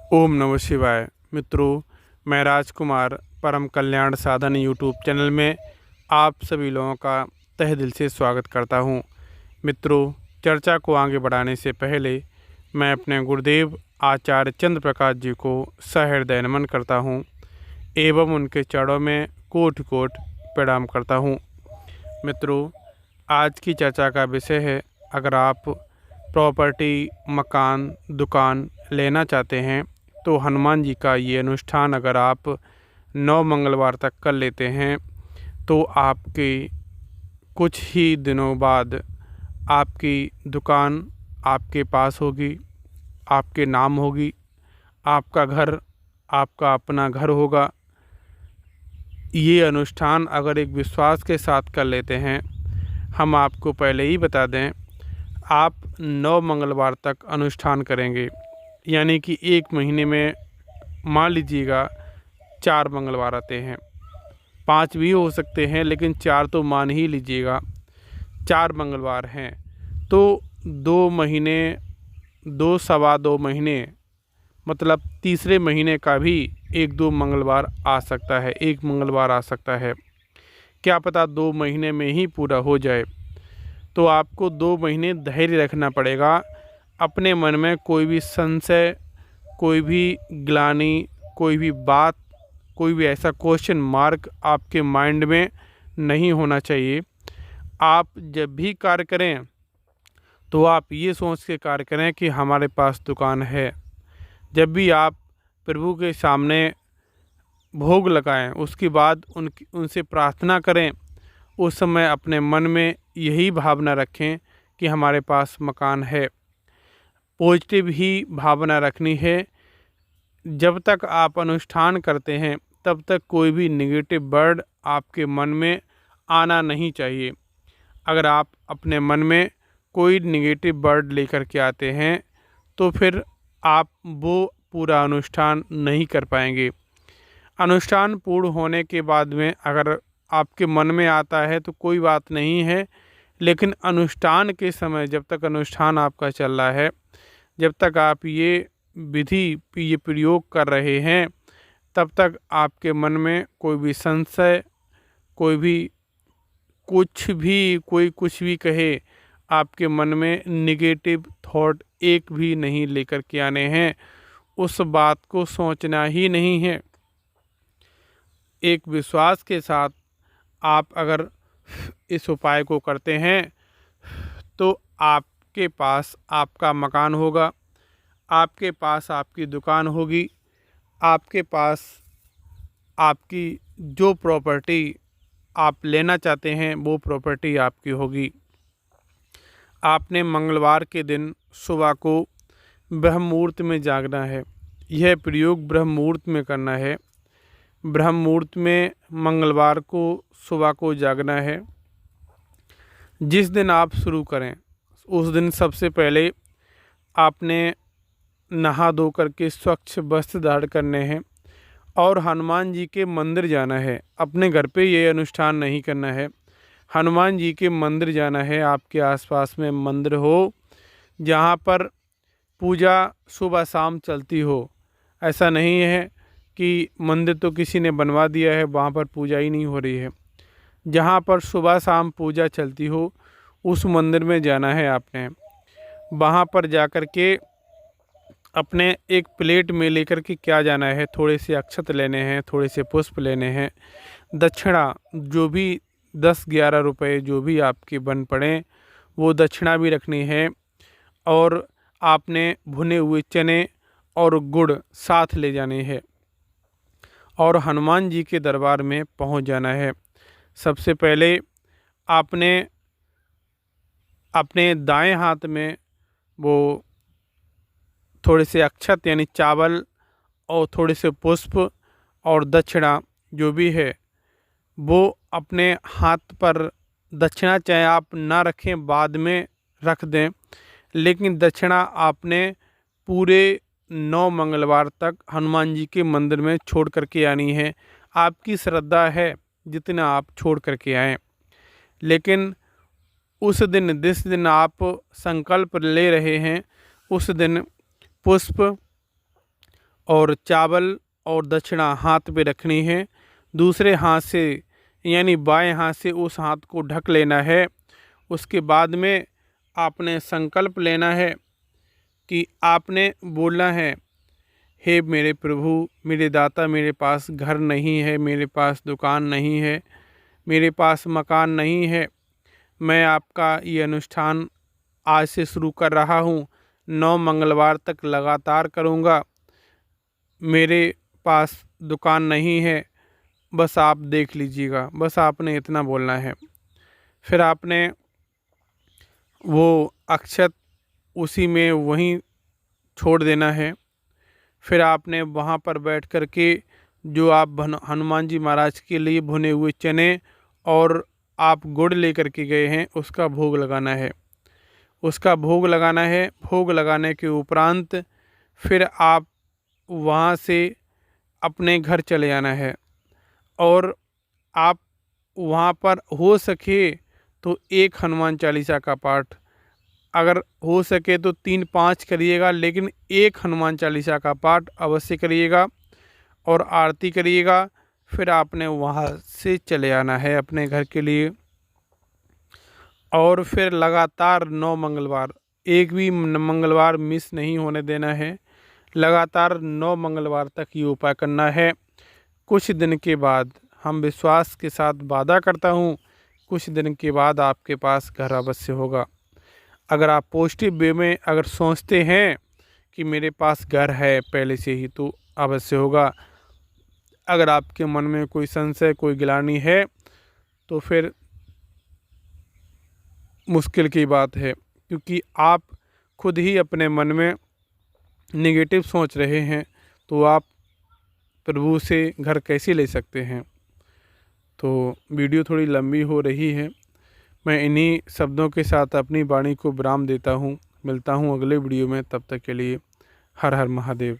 ओम नमः शिवाय। मित्रों, मैं राजकुमार परम कल्याण साधन यूट्यूब चैनल में आप सभी लोगों का तहे दिल से स्वागत करता हूं। मित्रों, चर्चा को आगे बढ़ाने से पहले मैं अपने गुरुदेव आचार्य चंद्र प्रकाश जी को सहृदय नमन करता हूं एवं उनके चरणों में कोटि कोटि प्रणाम करता हूं। मित्रों, आज की चर्चा का विषय है, अगर आप प्रॉपर्टी, मकान, दुकान लेना चाहते हैं तो हनुमान जी का ये अनुष्ठान अगर आप 9 मंगलवार तक कर लेते हैं तो आपके कुछ ही दिनों बाद आपकी दुकान आपके पास होगी, आपके नाम होगी, आपका घर आपका अपना घर होगा। ये अनुष्ठान अगर एक विश्वास के साथ कर लेते हैं, हम आपको पहले ही बता दें, आप 9 मंगलवार तक अनुष्ठान करेंगे, यानी कि एक महीने में मान लीजिएगा 4 मंगलवार आते हैं, 5 भी हो सकते हैं, लेकिन 4 तो मान ही लीजिएगा। 4 मंगलवार हैं तो 2 महीने, 2 सवा 2 महीने, मतलब तीसरे महीने का भी 1-2 मंगलवार आ सकता है, 1 मंगलवार आ सकता है। क्या पता 2 महीने में ही पूरा हो जाए। तो आपको 2 महीने धैर्य रखना पड़ेगा। अपने मन में कोई भी संशय, कोई भी ग्लानि, कोई भी बात, कोई भी ऐसा क्वेश्चन मार्क आपके माइंड में नहीं होना चाहिए। आप जब भी कार्य करें तो आप ये सोच के कार्य करें कि हमारे पास दुकान है। जब भी आप प्रभु के सामने भोग लगाएं, उसके बाद उनसे प्रार्थना करें, उस समय अपने मन में यही भावना रखें कि हमारे पास मकान है। पॉजिटिव ही भावना रखनी है। जब तक आप अनुष्ठान करते हैं तब तक कोई भी नेगेटिव वर्ड आपके मन में आना नहीं चाहिए। अगर आप अपने मन में कोई नेगेटिव वर्ड लेकर के आते हैं तो फिर आप वो पूरा अनुष्ठान नहीं कर पाएंगे। अनुष्ठान पूर्ण होने के बाद में अगर आपके मन में आता है तो कोई बात नहीं है, लेकिन अनुष्ठान के समय, जब तक अनुष्ठान आपका चल रहा है, जब तक आप ये विधि, ये प्रयोग कर रहे हैं, तब तक आपके मन में कोई भी संशय, कोई भी कोई कुछ भी कहे, आपके मन में नेगेटिव थॉट एक भी नहीं लेकर के आने हैं। उस बात को सोचना ही नहीं है। एक विश्वास के साथ आप अगर इस उपाय को करते हैं तो आपके पास आपका मकान होगा, आपके पास आपकी दुकान होगी, आपके पास आपकी जो प्रॉपर्टी आप लेना चाहते हैं वो प्रॉपर्टी आपकी होगी। आपने मंगलवार के दिन सुबह को ब्रह्म मुहूर्त में जागना है। यह प्रयोग ब्रह्म मुहूर्त में करना है। ब्रह्म मुहूर्त में मंगलवार को सुबह को जागना है। जिस दिन आप शुरू करें उस दिन सबसे पहले आपने नहा धो करके स्वच्छ वस्त्र धारण करने हैं और हनुमान जी के मंदिर जाना है। अपने घर पे ये अनुष्ठान नहीं करना है, हनुमान जी के मंदिर जाना है। आपके आसपास में मंदिर हो जहाँ पर पूजा सुबह शाम चलती हो। ऐसा नहीं है कि मंदिर तो किसी ने बनवा दिया है, वहाँ पर पूजा ही नहीं हो रही है। जहाँ पर सुबह शाम पूजा चलती हो उस मंदिर में जाना है आपने। वहाँ पर जाकर के अपने एक प्लेट में लेकर के क्या जाना है, थोड़े से अक्षत लेने हैं, थोड़े से पुष्प लेने हैं, दक्षिणा जो भी 10-11 रुपए जो भी आपके बन पड़े वो दक्षिणा भी रखनी है। और आपने भुने हुए चने और गुड़ साथ ले जाने हैं और हनुमान जी के दरबार में पहुंच जाना है। सबसे पहले आपने अपने दाएं हाथ में वो थोड़े से अक्षत यानी चावल और थोड़े से पुष्प और दक्षिणा जो भी है वो अपने हाथ पर, दक्षिणा चाहे आप ना रखें बाद में रख दें, लेकिन दक्षिणा आपने पूरे 9 मंगलवार तक हनुमान जी के मंदिर में छोड़ करके आनी है। आपकी श्रद्धा है जितना आप छोड़ करके आएँ, लेकिन उस दिन, जिस दिन आप संकल्प ले रहे हैं, उस दिन पुष्प और चावल और दक्षिणा हाथ पे रखनी है। दूसरे हाथ से यानी बाएं हाथ से उस हाथ को ढक लेना है। उसके बाद में आपने संकल्प लेना है कि आपने बोलना है, हे मेरे प्रभु, मेरे दाता, मेरे पास घर नहीं है, मेरे पास दुकान नहीं है, मेरे पास मकान नहीं है। मैं आपका ये अनुष्ठान आज से शुरू कर रहा हूँ। 9 मंगलवार तक लगातार करूँगा। मेरे पास दुकान नहीं है, बस आप देख लीजिएगा। बस आपने इतना बोलना है। फिर आपने वो अक्षत उसी में वहीं छोड़ देना है। फिर आपने वहाँ पर बैठ कर के जो आप हनुमान जी महाराज के लिए भुने हुए चने और आप गुड़ लेकर के गए हैं उसका भोग लगाना है। उसका भोग लगाना है। भोग लगाने के उपरांत फिर आप वहाँ से अपने घर चले आना है। और आप वहाँ पर हो सके तो एक हनुमान चालीसा का पाठ, अगर हो सके तो 3-5 करिएगा, लेकिन एक हनुमान चालीसा का पाठ अवश्य करिएगा और आरती करिएगा। फिर आपने वहाँ से चले आना है अपने घर के लिए। और फिर लगातार 9 मंगलवार, एक भी मंगलवार मिस नहीं होने देना है। लगातार 9 मंगलवार तक ये उपाय करना है। कुछ दिन के बाद, हम विश्वास के साथ वादा करता हूँ, कुछ दिन के बाद आपके पास घर अवश्य होगा। अगर आप पॉजिटिव वे में अगर सोचते हैं कि मेरे पास घर है पहले से ही, तो अवश्य होगा। अगर आपके मन में कोई संशय, कोई गिलानी है, तो फिर मुश्किल की बात है, क्योंकि आप खुद ही अपने मन में नेगेटिव सोच रहे हैं, तो आप प्रभु से घर कैसे ले सकते हैं। तो वीडियो थोड़ी लंबी हो रही है। मैं इन्हीं शब्दों के साथ अपनी वाणी को विराम देता हूँ। मिलता हूँ अगले वीडियो में, तब तक के लिए हर हर महादेव।